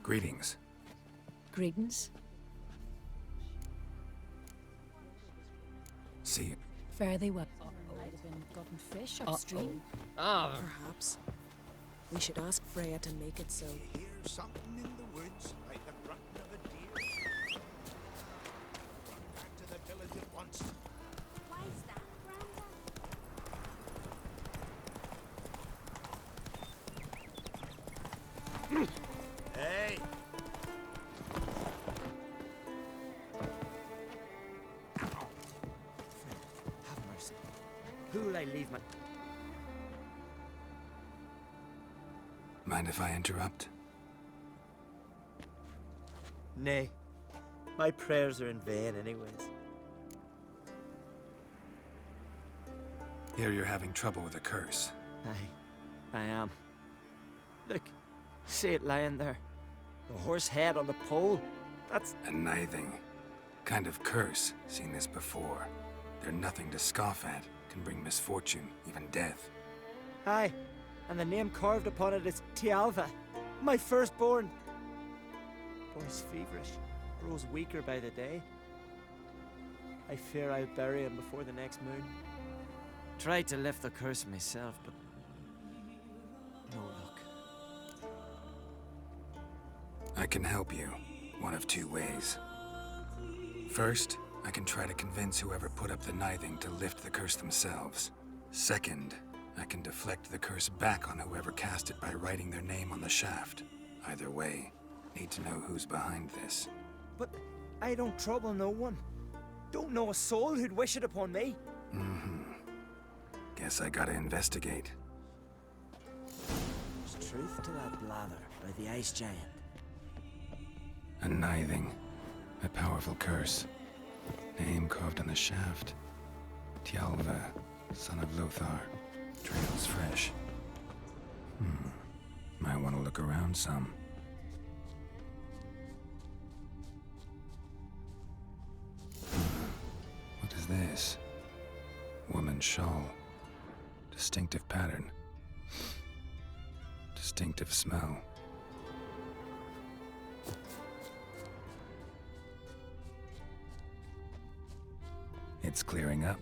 Greetings. Greetings. See you. Fare thee well. Might have been gotten fish upstream. Perhaps. We should ask Freya to make it so. You hear something in the woods, like the grunting of a deer? Run back to the village at once. Why is that, Grandad? Hey! Have mercy. Who'll I leave my... Mind if I interrupt? Nay. My prayers are in vain anyways. Hear you're having trouble with a curse. I am. Look, see it lying there. The horse head on the pole. That's... A nithing. Kind of curse. Seen this before. They're nothing to scoff at. Can bring misfortune, even death. Aye. And the name carved upon it is Tialva, my firstborn. Boy's feverish, grows weaker by the day. I fear I'll bury him before the next moon. Tried to lift the curse myself, but no luck. I can help you, one of two ways. First, I can try to convince whoever put up the nithing to lift the curse themselves. Second, I can deflect the curse back on whoever cast it by writing their name on the shaft. Either way, need to know who's behind this. But I don't trouble no one. Don't know a soul who'd wish it upon me. Guess I gotta investigate. There's truth to that blather by the ice giant. A nithing. A powerful curse. Name carved on the shaft. Tialva, son of Lothar. Trails fresh. Might want to look around some. What is this? Woman's shawl. Distinctive pattern. Distinctive smell. It's clearing up.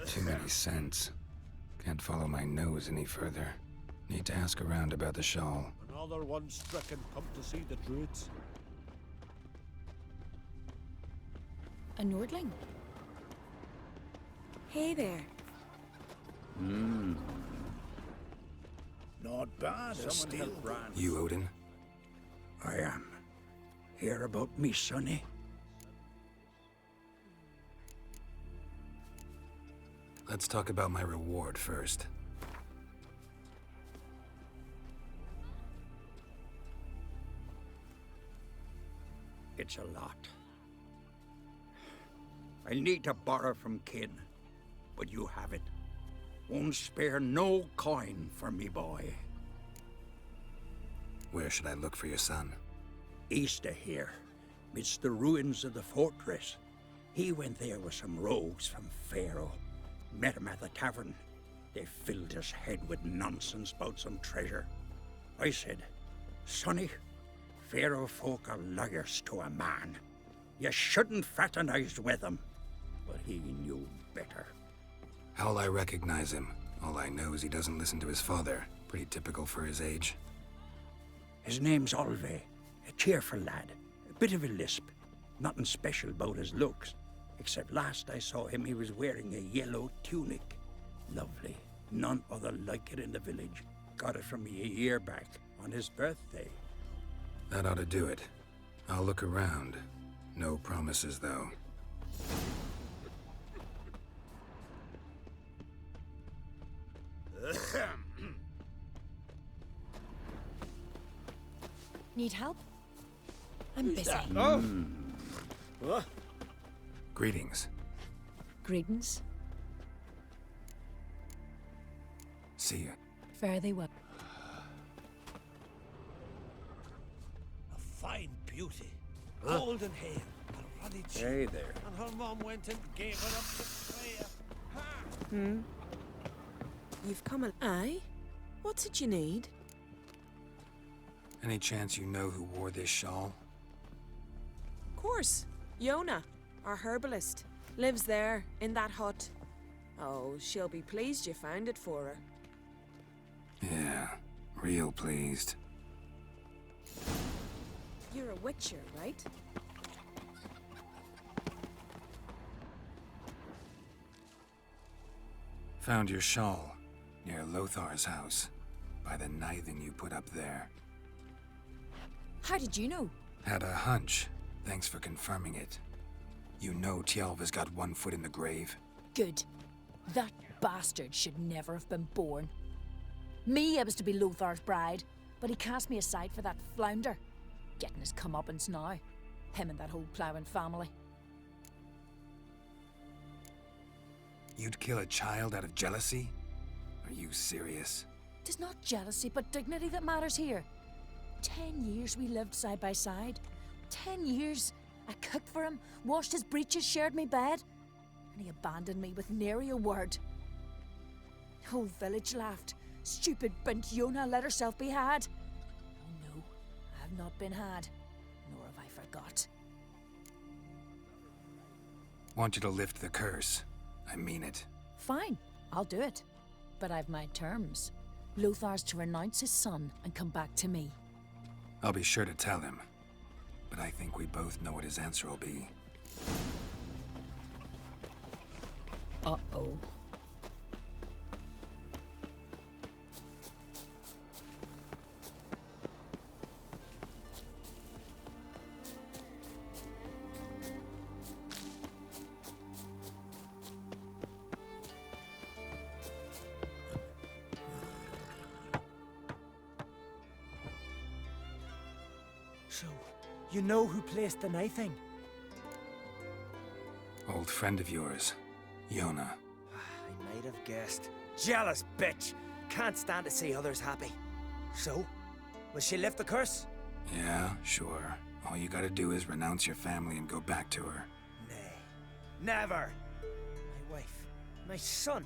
Too many scents. Can't follow my nose any further. Need to ask around about the shawl. Another one stricken come to see the druids. A Nordling. Hey there. Not bad, a steel brand. You, Odin? I am. Hear about me, sonny? Let's talk about my reward first. It's a lot. I need to borrow from kin, but you have it. Won't spare no coin for me boy. Where should I look for your son? East of here, midst the ruins of the fortress. He went there with some rogues from Pharaoh. Met him at the tavern. They filled his head with nonsense about some treasure. I said, Sonny, Pharaoh folk are liars to a man. You shouldn't fraternize with them. But he knew better. How'll I recognize him? All I know is he doesn't listen to his father. Pretty typical for his age. His name's Olve, a cheerful lad. A bit of a lisp. Nothing special about his looks. Except last I saw him, he was wearing a yellow tunic. Lovely. None other like it in the village. Got it from me a year back, on his birthday. That ought to do it. I'll look around. No promises, though. Need help? I'm busy. What? Greetings. Greetings. See ya. Fare thee well. A fine beauty. Golden hair. A ruddy cheek. Hey there. And her mom went and gave her up to Freya. You've come Aye? What's it you need? Any chance you know who wore this shawl? Course. Yona, our herbalist. Lives there, in that hut. Oh, she'll be pleased you found it for her. Yeah, real pleased. You're a witcher, right? Found your shawl near Lothar's house, by the knithing you put up there. How did you know? Had a hunch. Thanks for confirming it. You know Tjalva's got one foot in the grave. Good. That bastard should never have been born. Me, I was to be Lothar's bride, but he cast me aside for that flounder. Getting his comeuppance now. Him and that whole ploughing family. You'd kill a child out of jealousy? Are you serious? Tis not jealousy, but dignity that matters here. 10 years we lived side by side. 10 years. I cooked for him, washed his breeches, shared me bed. And he abandoned me with nary a word. The whole village laughed. Stupid bint Yona let herself be had. Oh no, I have not been had, nor have I forgot. Want you to lift the curse. I mean it. Fine, I'll do it. But I've my terms. Lothar's to renounce his son and come back to me. I'll be sure to tell him. But I think we both know what his answer will be. Uh-oh. So, you know who placed the knifing? Old friend of yours, Yona. I might have guessed. Jealous bitch! Can't stand to see others happy. So, will she lift the curse? Yeah, sure. All you gotta do is renounce your family and go back to her. Nay, never! My wife, my son,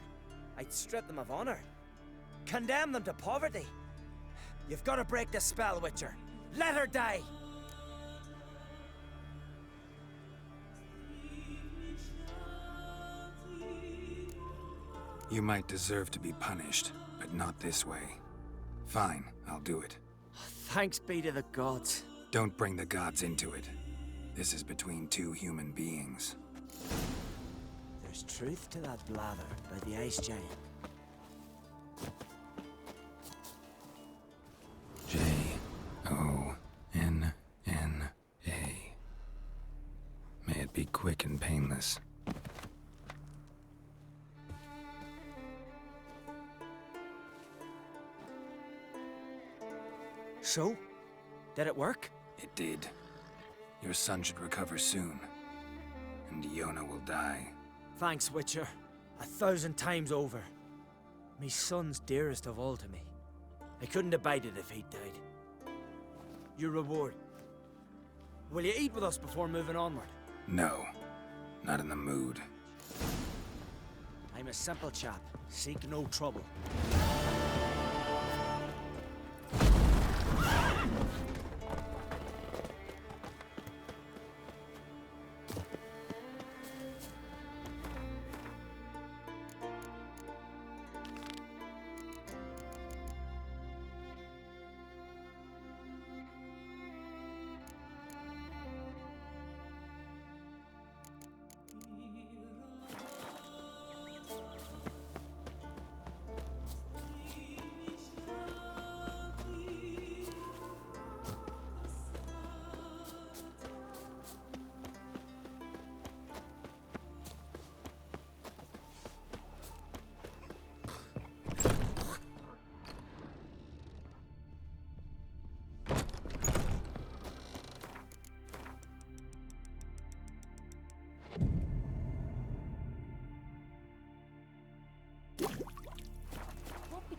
I'd strip them of honor. Condemn them to poverty. You've got to break the spell, Witcher. Let her die! You might deserve to be punished, but not this way. Fine, I'll do it. Thanks be to the gods. Don't bring the gods into it. This is between two human beings. There's truth to that blather by the ice giant. J-O-N-N-A. May it be quick and painless. So? Did it work? It did. Your son should recover soon. And Yona will die. Thanks, Witcher. 1,000 times over. Me son's dearest of all to me. I couldn't abide it if he'd died. Your reward. Will you eat with us before moving onward? No. Not in the mood. I'm a simple chap. Seek no trouble.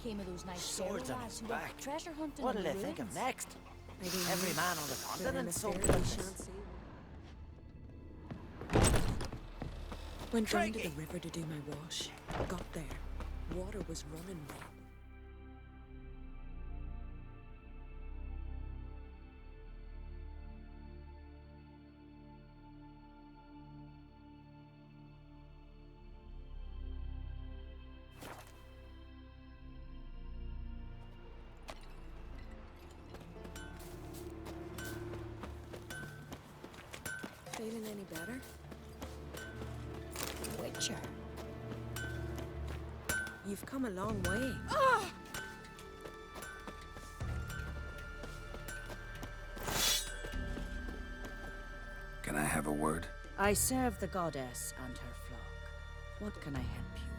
became of those nice Swords sailor on lads his who went back. treasure hunting What'll in they the think of ruins? next? I don't know. Every man on the But in a continent so fair we bloodless. shan't see. Went down to the river to do my wash. Got there. Water was running red. Feeling any better? Witcher. You've come a long way. Can I have a word? I serve the goddess and her flock. What can I help you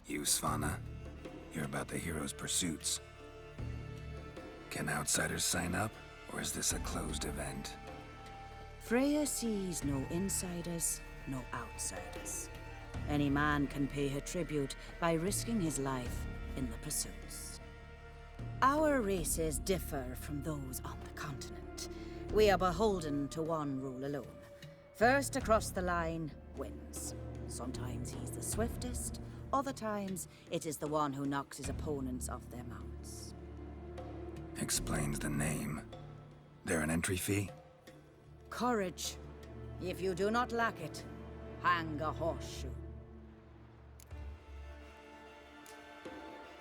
with? You, Svanna. You're about the hero's pursuits. Can outsiders sign up, or is this a closed event? Freya sees no insiders, no outsiders. Any man can pay her tribute by risking his life in the pursuits. Our races differ from those on the continent. We are beholden to one rule alone. First across the line wins. Sometimes he's the swiftest, other times it is the one who knocks his opponents off their mounts. Explains the name. There an entry fee? Courage. If you do not lack it, hang a horseshoe.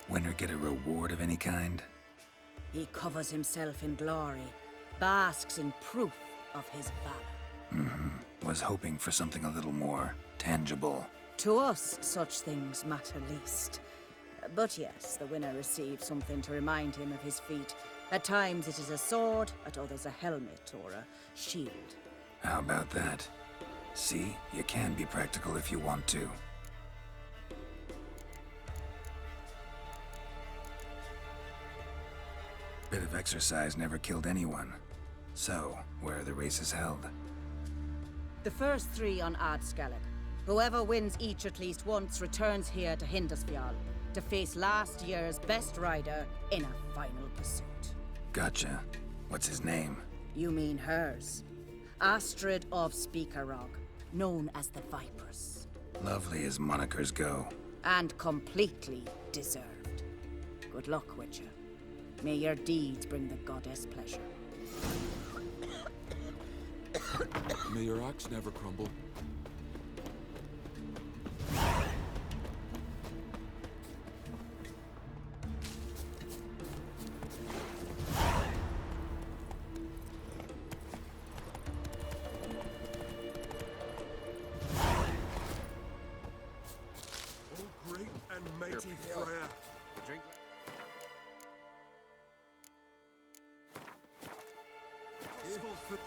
Winner get a reward of any kind? He covers himself in glory, basks in proof of his valor. Was hoping for something a little more tangible. To us, such things matter least. But yes, the winner receives something to remind him of his feat. At times it is a sword, at others a helmet or a shield. How about that? See, you can be practical if you want to. Bit of exercise never killed anyone. So, where are the races held? The first 3 on Adscalad. Whoever wins each at least once returns here to Hindusfjall to face last year's best rider in a final pursuit. Gotcha. What's his name? You mean hers. Astrid of Speakerrog, known as the Vipress. Lovely as monikers go. And completely deserved. Good luck, Witcher. May your deeds bring the goddess pleasure. May your axe never crumble. O great and mighty Freya.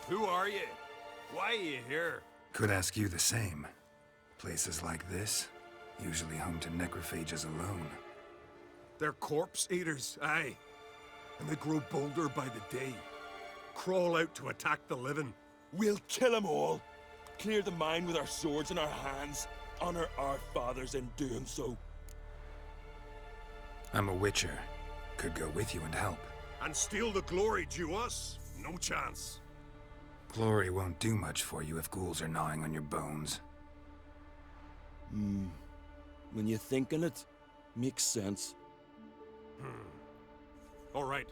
Who are you? Why are you here? Could ask you the same. Places like this, usually home to necrophages alone. They're corpse eaters, aye. And they grow bolder by the day. Crawl out to attack the living. We'll kill them all. Clear the mine with our swords in our hands. Honor our fathers in doing so. I'm a witcher. Could go with you and help. And steal the glory due us? No chance. Glory won't do much for you if ghouls are gnawing on your bones. When you think on it, makes sense. All right.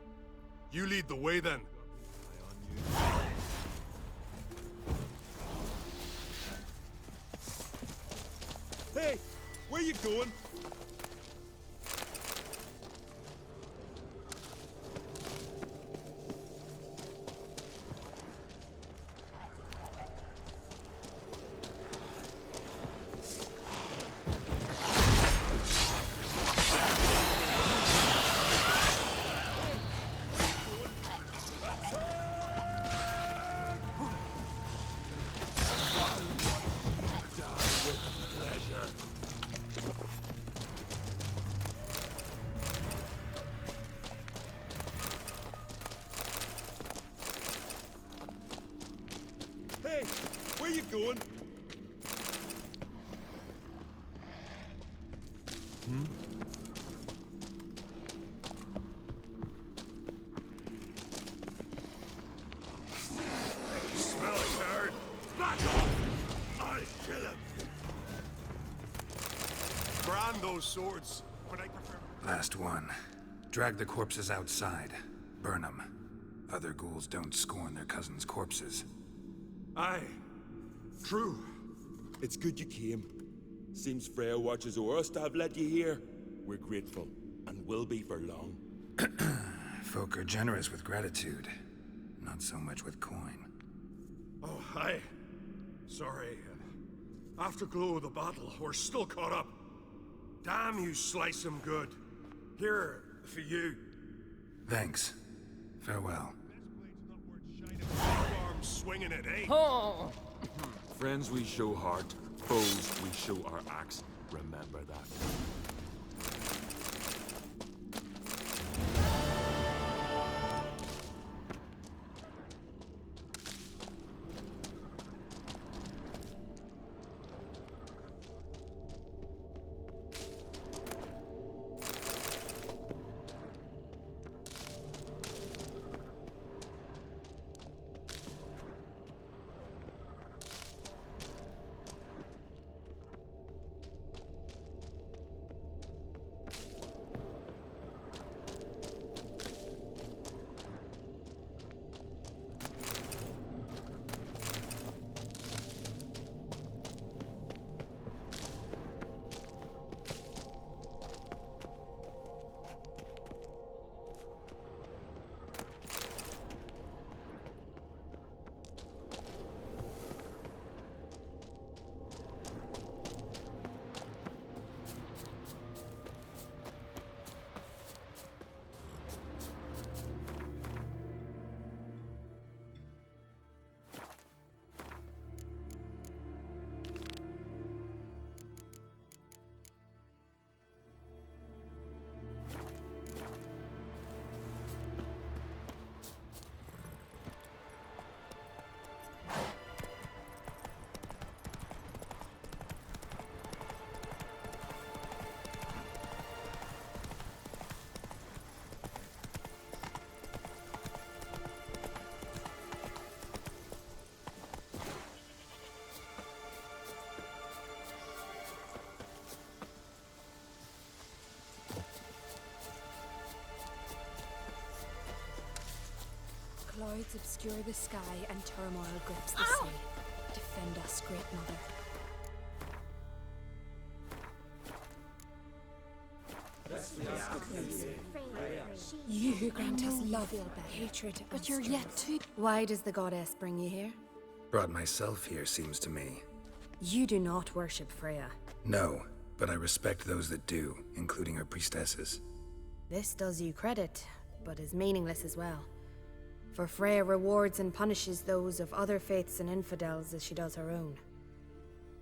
You lead the way then. Hey, where you going? Hey, where you going? Smell it, nerd! Back off! I'll kill him! Brand those swords, but I prefer... Last one. Drag the corpses outside. Burn them. Other ghouls don't scorn their cousins' corpses. Aye. True. It's good you came. Seems Freya watches o'er us to have led you here. We're grateful, and will be for long. Folk are generous with gratitude. Not so much with coin. Oh, aye. Sorry. Afterglow of the battle, we're still caught up. Damn, you slice him good. Here, for you. Thanks. Farewell. Arms swinging it, eh? Oh! Friends we show heart, foes we show our axe. Remember that. Clouds obscure the sky and turmoil grips the sea. Defend us, Great Mother. You who grant us love, hatred, but you're yet too... Why does the goddess bring you here? Brought myself here, seems to me. You do not worship Freya. No, but I respect those that do, including her priestesses. This does you credit, but is meaningless as well. For Freya rewards and punishes those of other faiths and infidels as she does her own.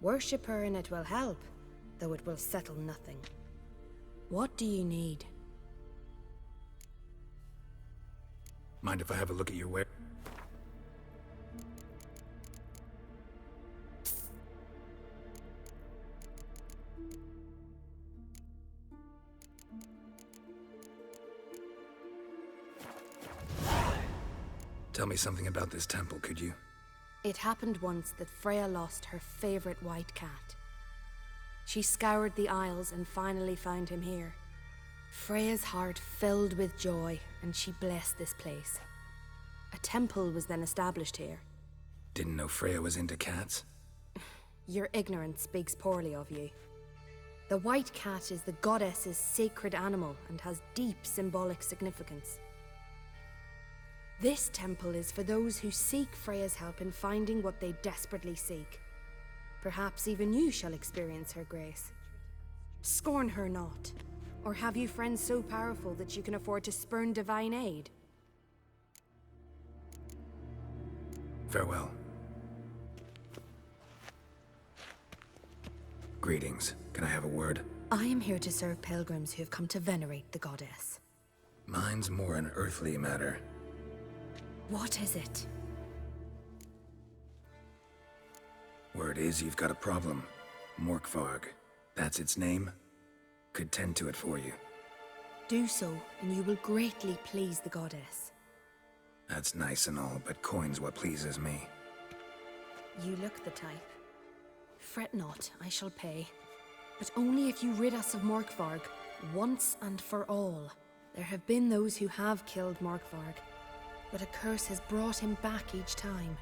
Worship her and it will help, though it will settle nothing. What do you need? Mind if I have a look at your wear? Tell me something about this temple, could you? It happened once that Freya lost her favorite white cat. She scoured the Isles and finally found him here. Freya's heart filled with joy, and she blessed this place. A temple was then established here. Didn't know Freya was into cats? Your ignorance speaks poorly of you. The white cat is the goddess's sacred animal and has deep symbolic significance. This temple is for those who seek Freya's help in finding what they desperately seek. Perhaps even you shall experience her grace. Scorn her not. Or have you friends so powerful that you can afford to spurn divine aid? Farewell. Greetings. Can I have a word? I am here to serve pilgrims who have come to venerate the goddess. Mine's more an earthly matter. What is it? Word is you've got a problem. Morkvarg. That's its name? could tend to it for you. Do so, and you will greatly please the goddess. That's nice and all, but coin's what pleases me. You look the type. Fret not, I shall pay. But only if you rid us of Morkvarg, once and for all. There have been those who have killed Morkvarg, but a curse has brought him back each time.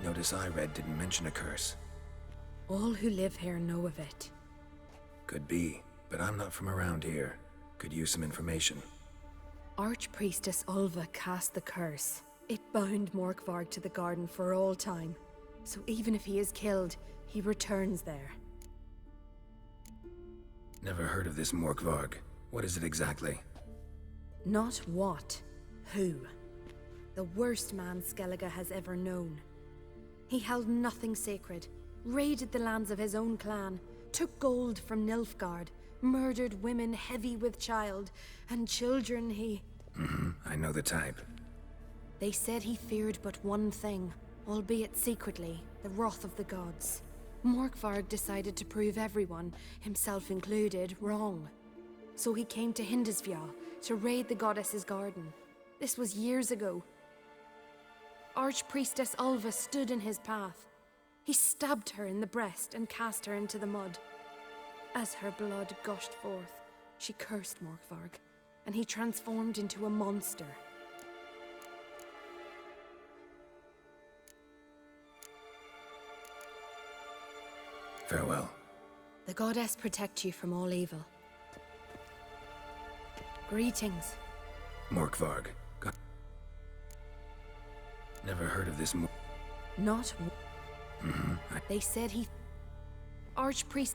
Notice I read didn't mention a curse. All who live here know of it. Could be, but I'm not from around here. Could use some information. Archpriestess Ulva cast the curse. It bound Morkvarg to the garden for all time. So even if he is killed, he returns there. Never heard of this Morkvarg. What is it exactly? Not what, who. The worst man Skellige has ever known. He held nothing sacred, raided the lands of his own clan, took gold from Nilfgaard, murdered women heavy with child, and children he... I know the type. They said he feared but one thing, albeit secretly, the wrath of the gods. Morkvarg decided to prove everyone, himself included, wrong. So he came to Hindisfjall to raid the goddess's garden. This was years ago. Archpriestess Ulva stood in his path. He stabbed her in the breast and cast her into the mud. As her blood gushed forth, she cursed Morkvarg, and he transformed into a monster. Farewell. The goddess protect you from all evil. Greetings. Morkvarg. Never heard of this Not... They said he... Archpriest...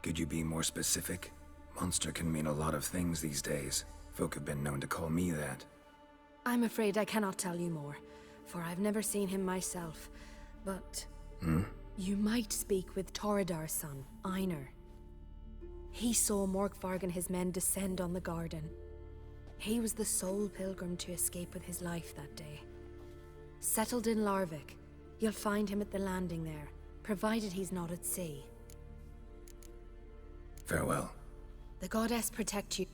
Could you be more specific? Monster can mean a lot of things these days. Folk have been known to call me that. I'm afraid I cannot tell you more, for I've never seen him myself. But... You might speak with Toradar's son, Einar. He saw Morkvarg and his men descend on the garden. He was the sole pilgrim to escape with his life that day. Settled in Larvik, you'll find him at the landing there, provided he's not at sea. Farewell. The goddess protect you.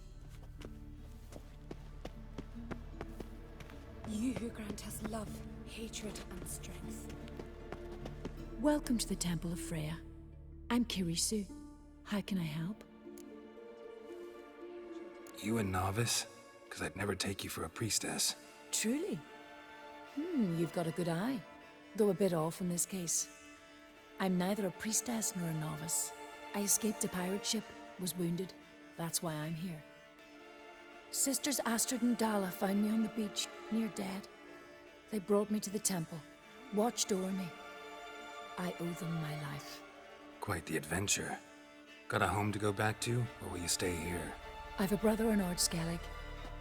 You who grant us love, hatred, and strength. Welcome to the Temple of Freya. I'm Kirisu. How can I help? You a novice? Because I'd never take you for a priestess. Truly? You've got a good eye, though a bit off in this case. I'm neither a priestess nor a novice. I escaped a pirate ship, was wounded. That's why I'm here. Sisters Astrid and Dala found me on the beach, near dead. They brought me to the temple, watched over me. I owe them my life. Quite the adventure. Got a home to go back to, or will you stay here? I've a brother in Ard Skellig.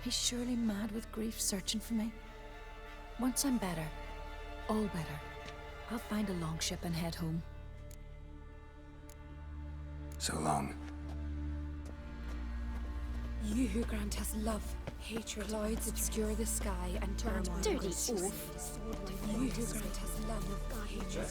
He's surely mad with grief searching for me. Once I'm better, all better, I'll find a longship and head home. So long. You who grant us love, hatred, clouds obscure the sky and turmoil. Dirty oaf. You who grant us love, hatred.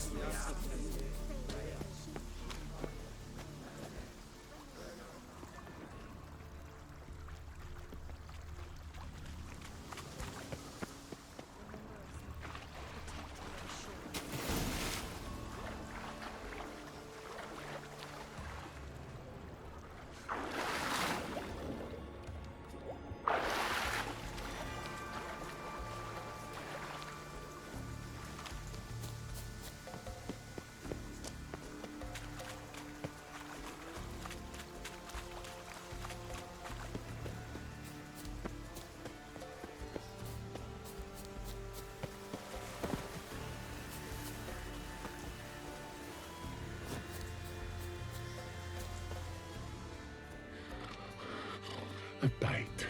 A bite,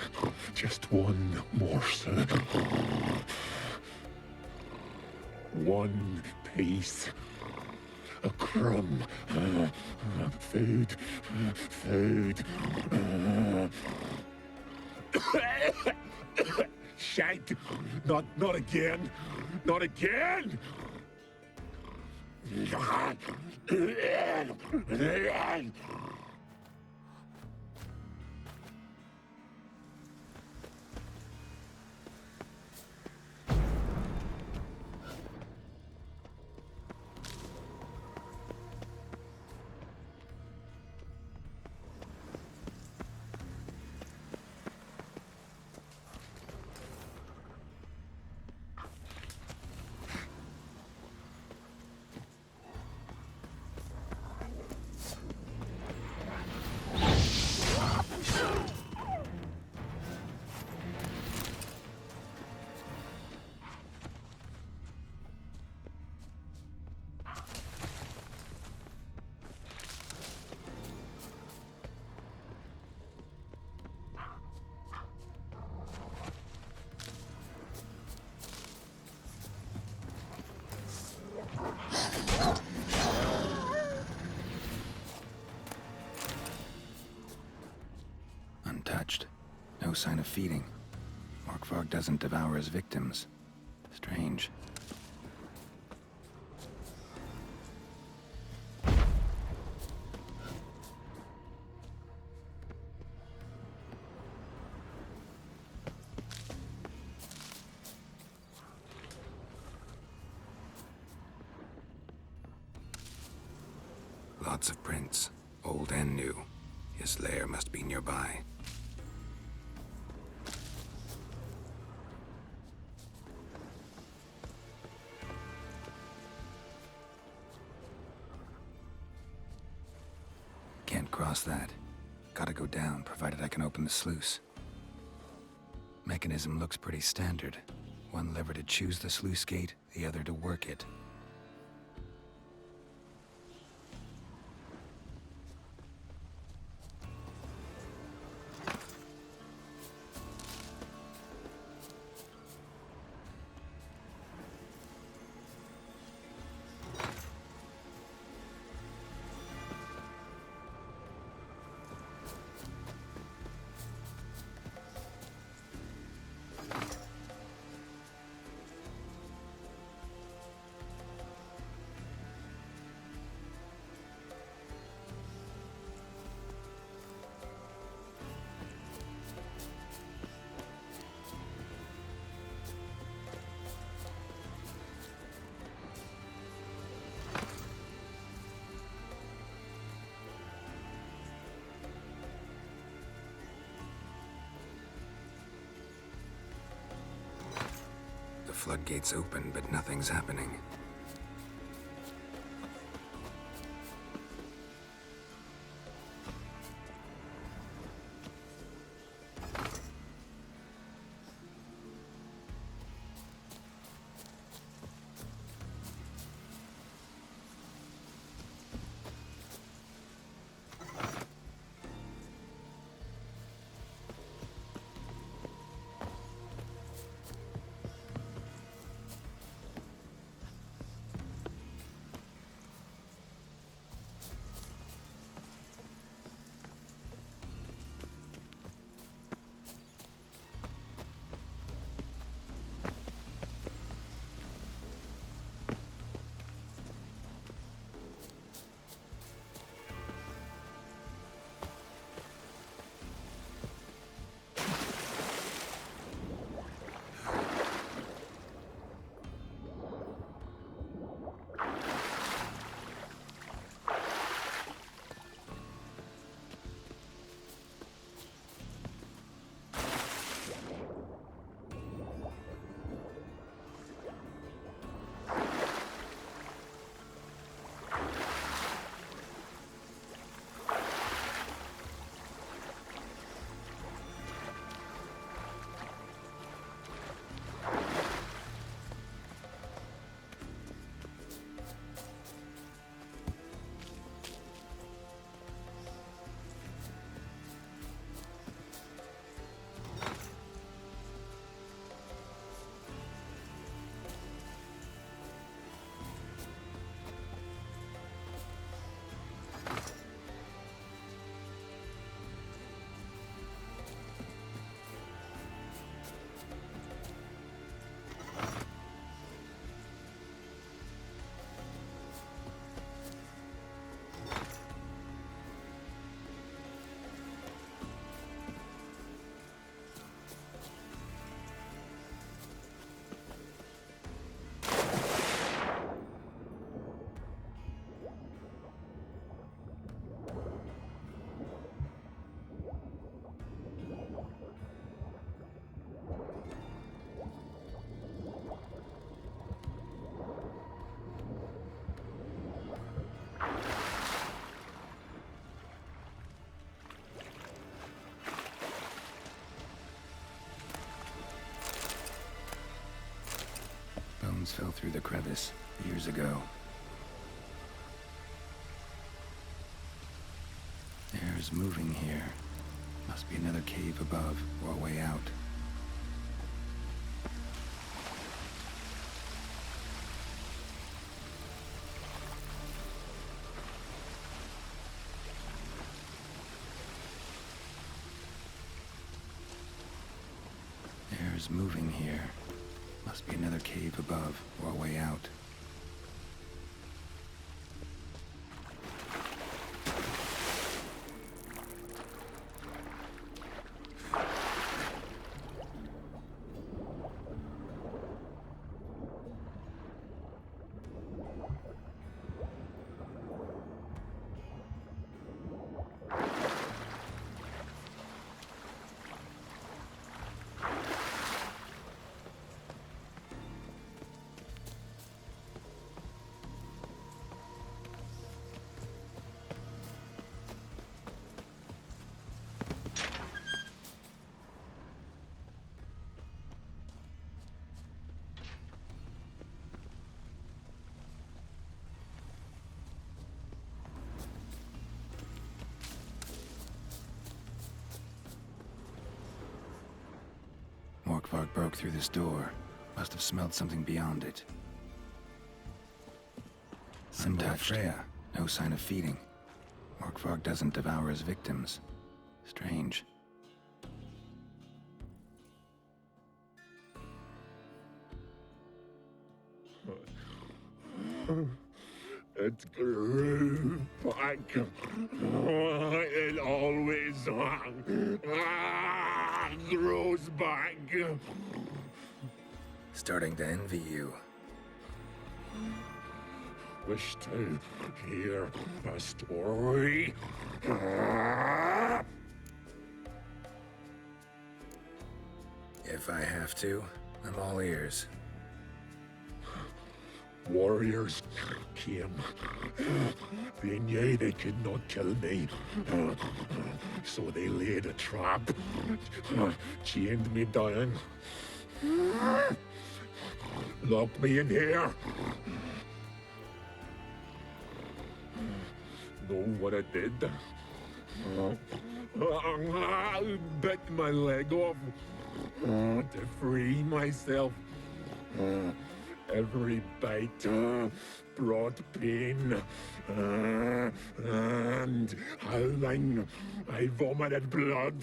just one morsel. One piece. A crumb. Food. Food. Shank! Not again! Not again! Untouched. No sign of feeding. Orkvark doesn't devour his victims. Strange. Lots of prints, old and new. His lair must be nearby. Can't cross that. Gotta go down, provided I can open the sluice. Mechanism looks pretty standard. One lever to choose the sluice gate, the other to work it. The floodgates open, but nothing's happening. Stones fell through the crevice years ago. Air's moving here. Must be another cave above or a way out. Air's moving here. Must be another cave above or a way out. Morkvark broke through this door. Must have smelled something beyond it. Symbol of Freya. No sign of feeding. Morkvark doesn't devour his victims. Strange. It grew back. It always grows back. Starting to envy you. Wish to hear a story. If I have to, I'm all ears. Warriors came. They knew they could not kill me. So they laid a trap. Chained me down. Locked me in here. Know what I did? I bit my leg off to free myself. Every bite brought pain, and howling, I vomited blood.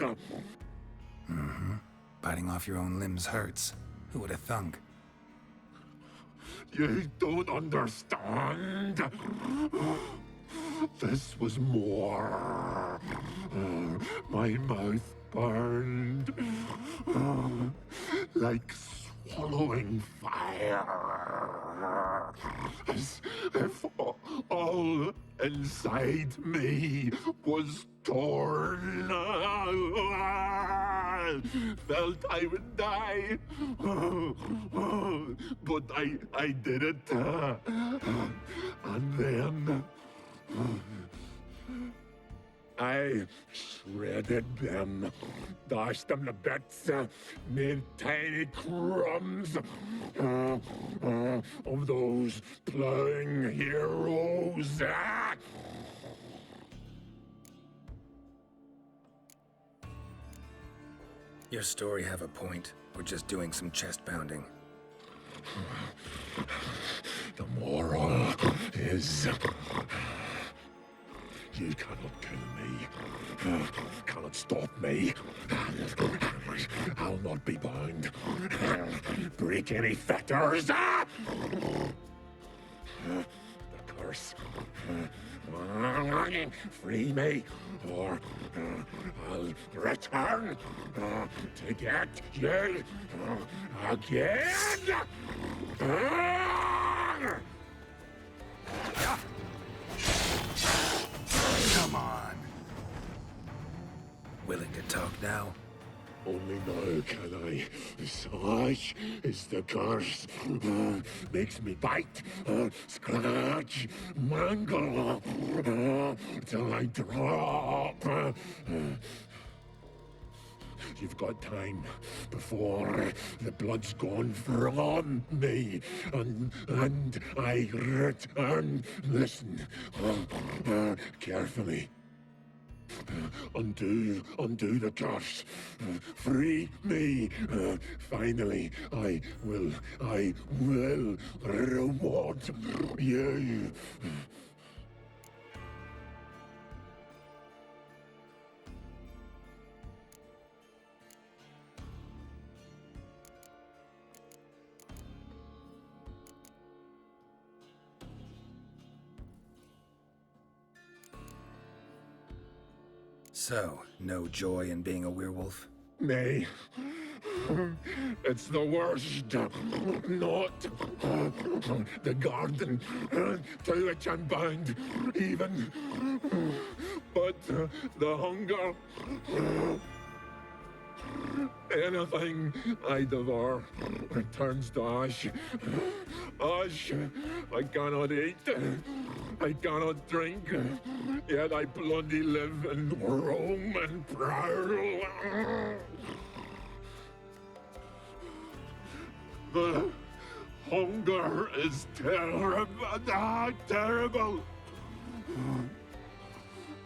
Mm-hmm. Biting off your own limbs hurts. Who would have thunk? You don't understand. This was more. My mouth burned like swallowing fire, as if all inside me was torn. Felt I would die, but I did it, and then I shredded them, dashed them to bits, made tiny crumbs of those plowing heroes. Your story have a point. We're just doing some chest pounding. The moral is, you cannot kill me, cannot stop me. I'll not be bound, break any fetters. The curse. Free me, or I'll return to get you again. Come on. Willing to talk now? Only now can I. Such is the curse. Makes me bite, scratch, mangle, till I drop. You've got time before the blood's gone from me, and I return. Listen, carefully. Undo the curse. Free me. Finally, I will reward you. So, no joy in being a werewolf? Nay. It's the worst. Not the garden to which I'm bound, even. But the hunger. Anything I devour returns to ash. Ash I cannot eat. I cannot drink. Yet I bloody live and roam and prowl. The hunger is terrible.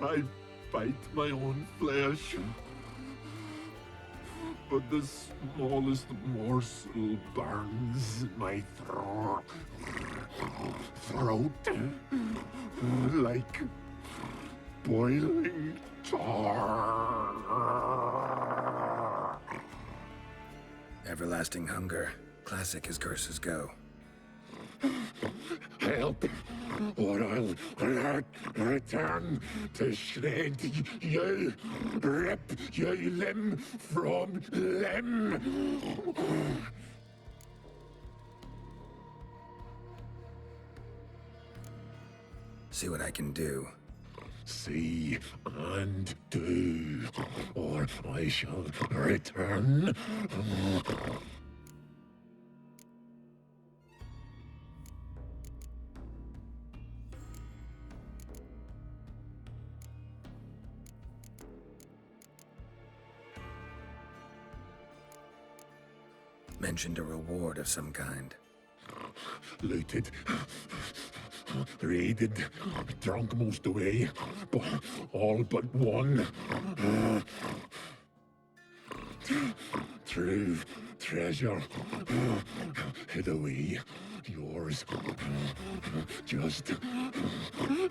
I bite my own flesh. But the smallest morsel burns in my throat like boiling tar. Everlasting hunger. Classic as curses go. Help, or I'll return to shred you, rip you limb from limb. See what I can do. See and do, or I shall return. Mentioned a reward of some kind. Looted, raided, drunk most away, but all but one. True treasure hid away. Yours. Just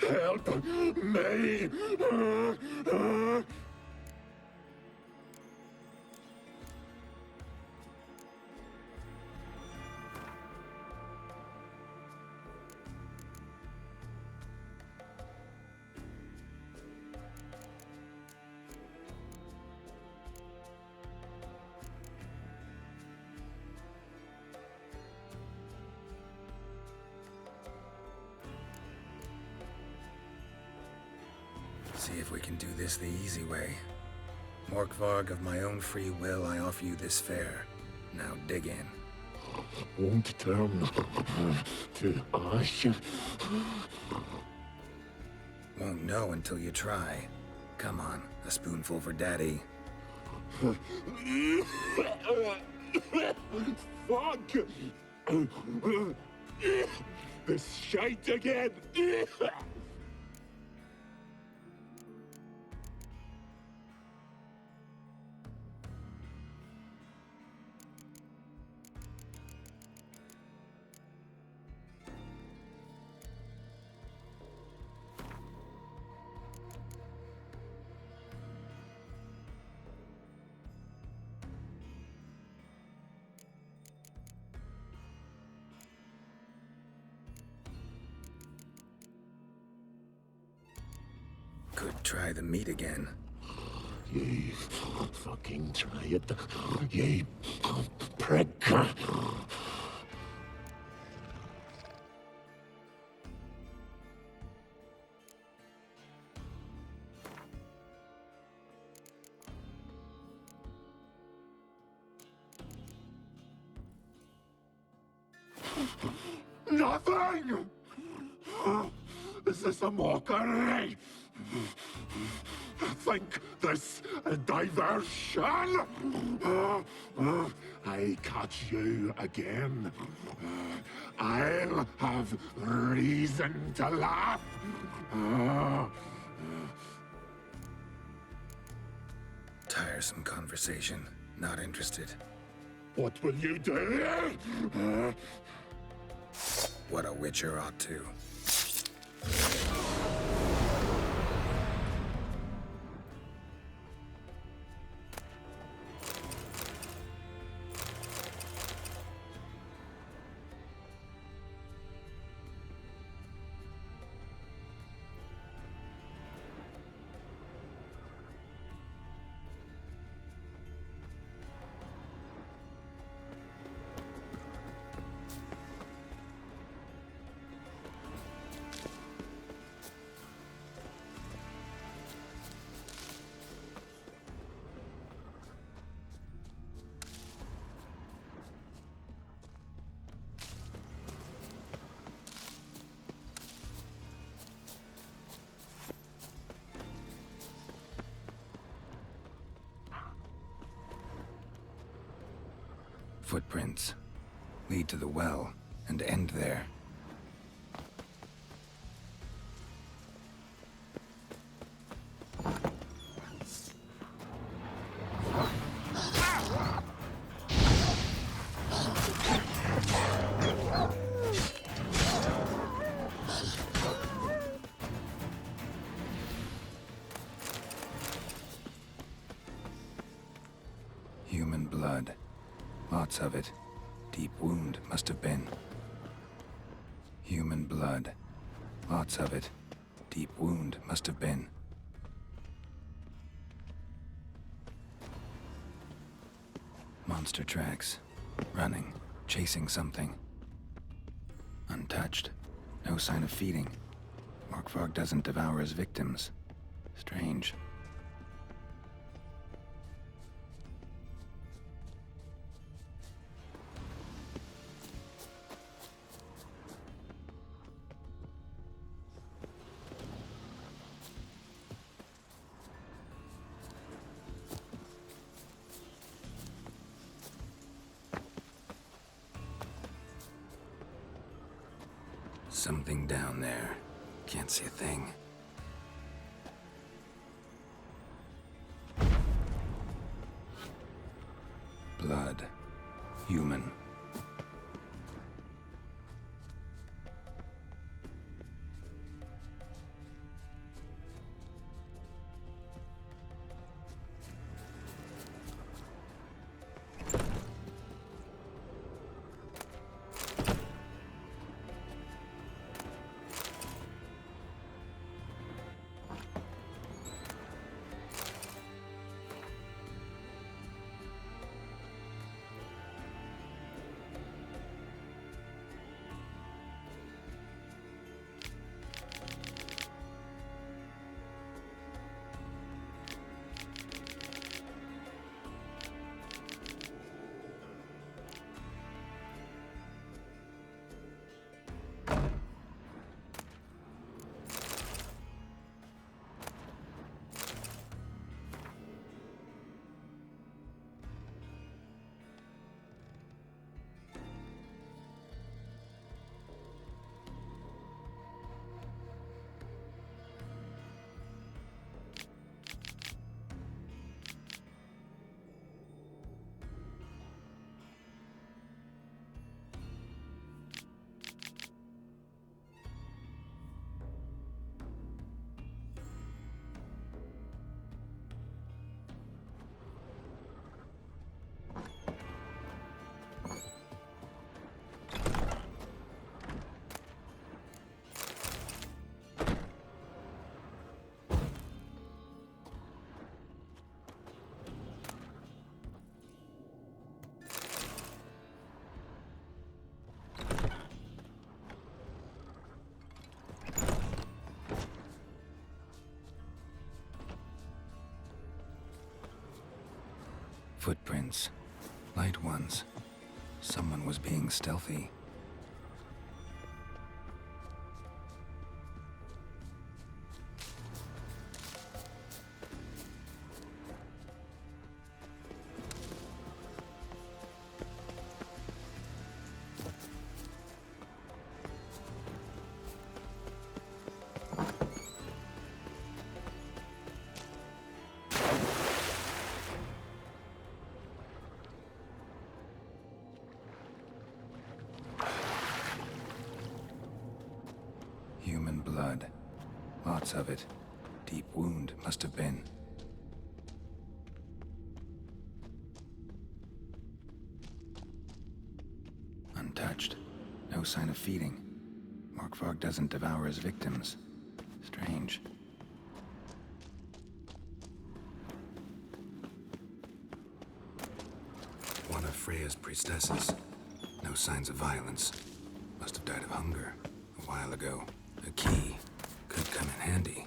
help me. See if we can do this the easy way. Morkvarg, of my own free will, I offer you this fare. Now dig in. Won't turn to ash. Won't know until you try. Come on, a spoonful for Daddy. Fuck! This shite again! Could try the meat again. You fucking try it, you prick. Nothing! Is this a mockery? think this a diversion? I catch you again. I'll have reason to laugh. Tiresome conversation. Not interested. What will you do? What a witcher ought to. Footprints lead to the well and end there. Human blood. Lots of it. Deep wound must have been. Human blood. Lots of it. Deep wound must have been. Monster tracks. Running. Chasing something. Untouched. No sign of feeding. Morkvarg doesn't devour his victims. Strange. Something down there. Can't see a thing. Blood. Human. Footprints. Light ones. Someone was being stealthy. blood. Lots of it. Deep wound, must have been. Untouched. No sign of feeding. Morkvarg doesn't devour his victims. Strange. One of Freya's priestesses. No signs of violence. Must have died of hunger a while ago. A key could come in handy.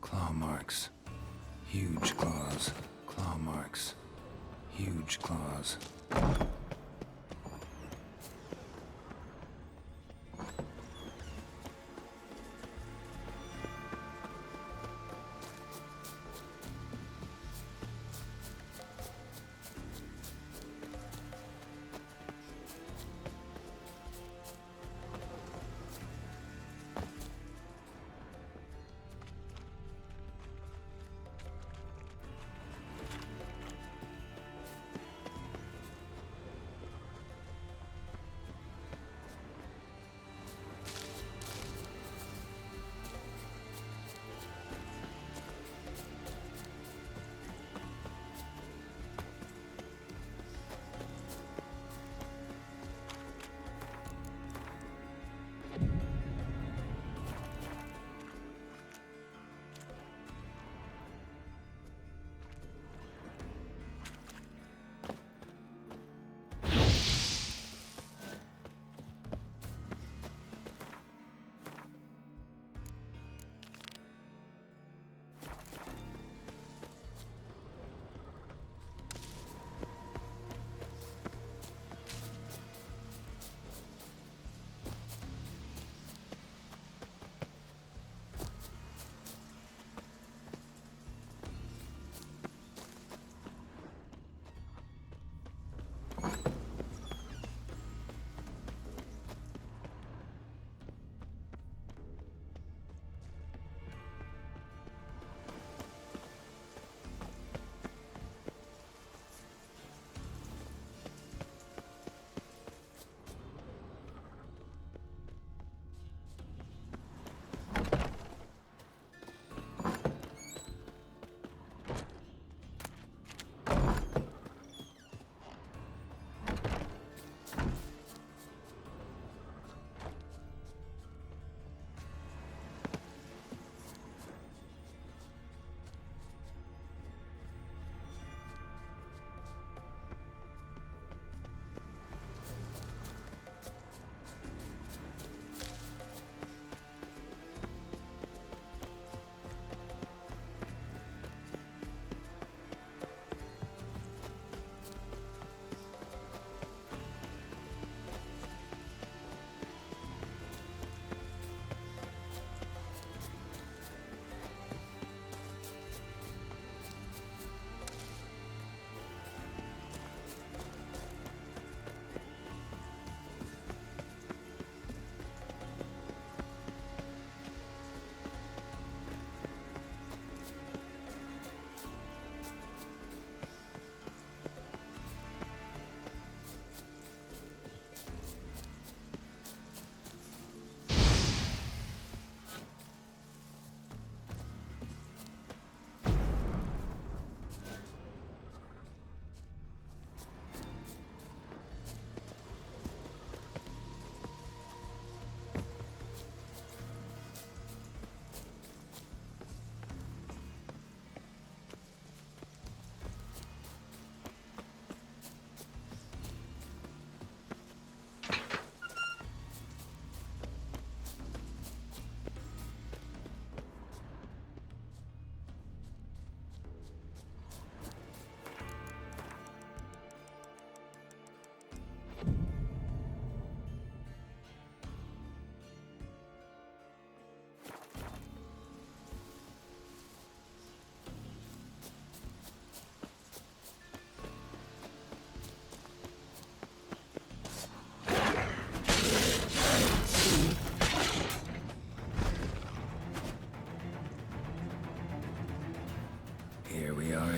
Claw marks. Huge claws. Claw marks. Huge claws.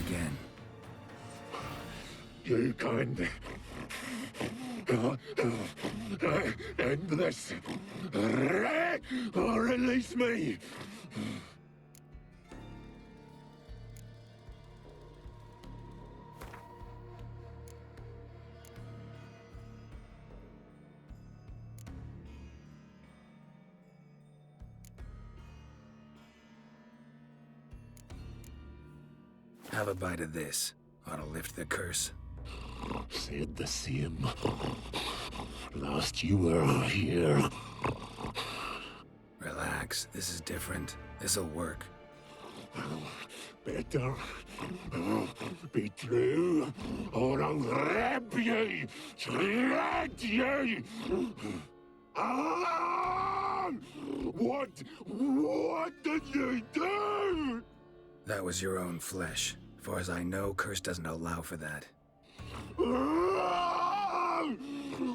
again. You can't end this. Or release me. Have a bite of this. Ought to lift the curse. Said the same. Last you were here. Relax. This is different. This'll work. Better be true, or I'll grab you, shred you. Ah! What did you do? That was your own flesh. Far as I know, curse doesn't allow for that.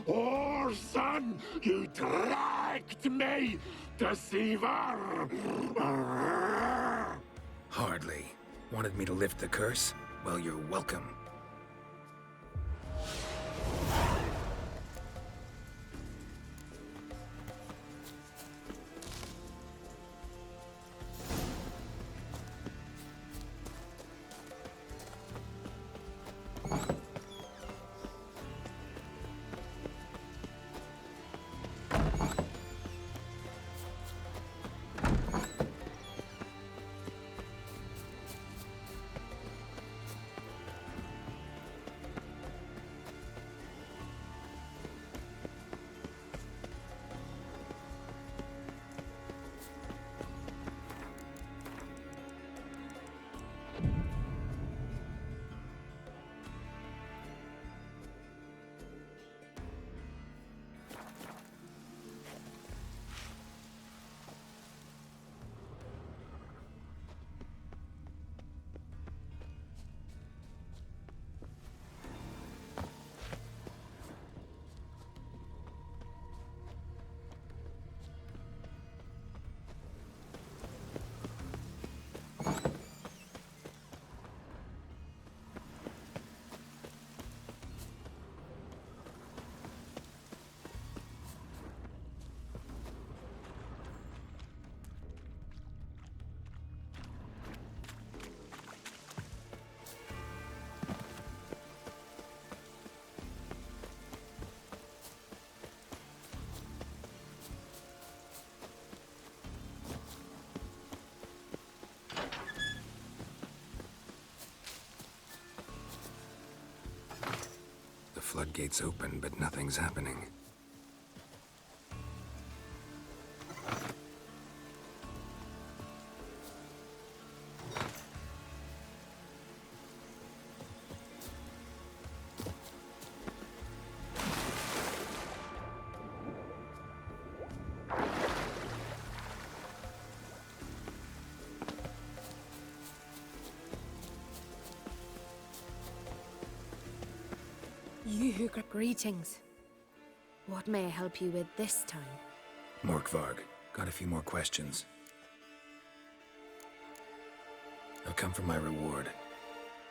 Oh, son, you tracked me, deceiver! Hardly. Wanted me to lift the curse? Well, you're welcome. Floodgates open, but nothing's happening. Greetings. What may I help you with this time? Morkvarg, got a few more questions. I've come for my reward.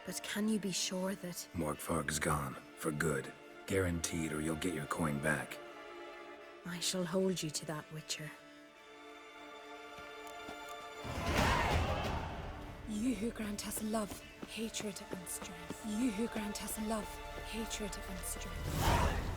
But can you be sure that... Morkvarg's gone, for good. Guaranteed, or you'll get your coin back. I shall hold you to that, Witcher. You who grant us love, hatred and strength. You who grant us love, hatred and strength.